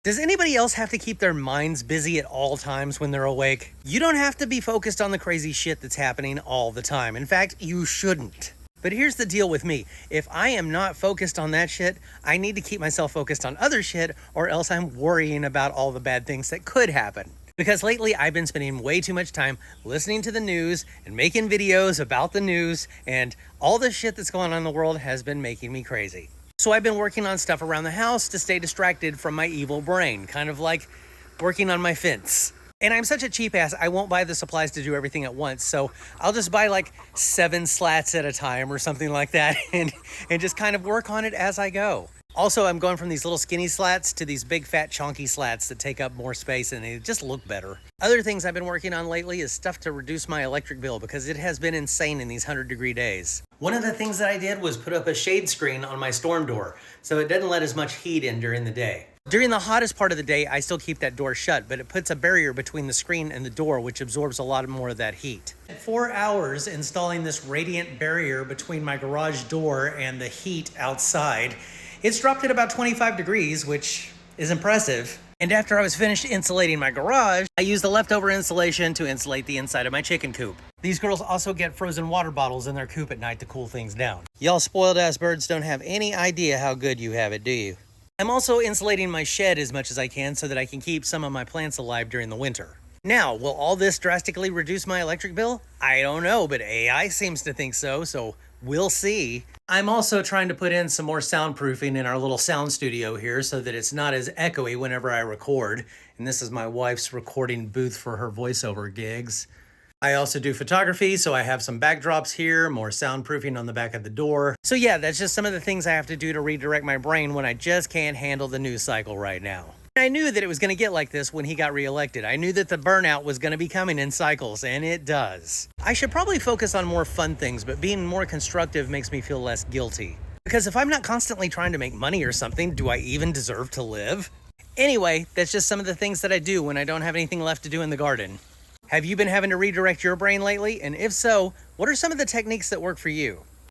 Does anybody else have to keep their minds busy at all times when they're awake? You don't have to be focused on the crazy shit that's happening all the time. In fact, you shouldn't. But here's the deal with me. If I am not focused on that shit, I need to keep myself focused on other shit, or else I'm worrying about all the bad things that could happen. Because lately I've been spending way too much time listening to the news and making videos about the news, and all the shit that's going on in the world has been making me crazy. So I've been working on stuff around the house to stay distracted from my evil brain, kind of like working on my fence. And I'm such a cheap ass, I won't buy the supplies to do everything at once, so I'll just buy like 7 slats at a time or something like that and just kind of work on it as I go. Also, I'm going from these little skinny slats to these big fat chunky slats that take up more space and they just look better. Other things I've been working on lately is stuff to reduce my electric bill because it has been insane in these 100-degree days. One of the things that I did was put up a shade screen on my storm door so it doesn't let as much heat in during the day. During the hottest part of the day, I still keep that door shut, but it puts a barrier between the screen and the door, which absorbs a lot more of that heat. 4 hours installing this radiant barrier between my garage door and the heat outside. It's dropped at about 25 degrees, which is impressive. And after I was finished insulating my garage, I used the leftover insulation to insulate the inside of my chicken coop. These girls also get frozen water bottles in their coop at night to cool things down. Y'all spoiled ass birds don't have any idea how good you have it, do you? I'm also insulating my shed as much as I can so that I can keep some of my plants alive during the winter. Now, will all this drastically reduce my electric bill? I don't know, but AI seems to think so we'll see. I'm also trying to put in some more soundproofing in our little sound studio here so that it's not as echoey whenever I record. And this is my wife's recording booth for her voiceover gigs. I also do photography, so I have some backdrops here, more soundproofing on the back of the door. So yeah, that's just some of the things I have to do to redirect my brain when I just can't handle the news cycle right now. I knew that it was going to get like this when he got reelected. I knew that the burnout was going to be coming in cycles, and it does. I should probably focus on more fun things, but being more constructive makes me feel less guilty. Because if I'm not constantly trying to make money or something, do I even deserve to live? Anyway, that's just some of the things that I do when I don't have anything left to do in the garden. Have you been having to redirect your brain lately? And if so, what are some of the techniques that work for you?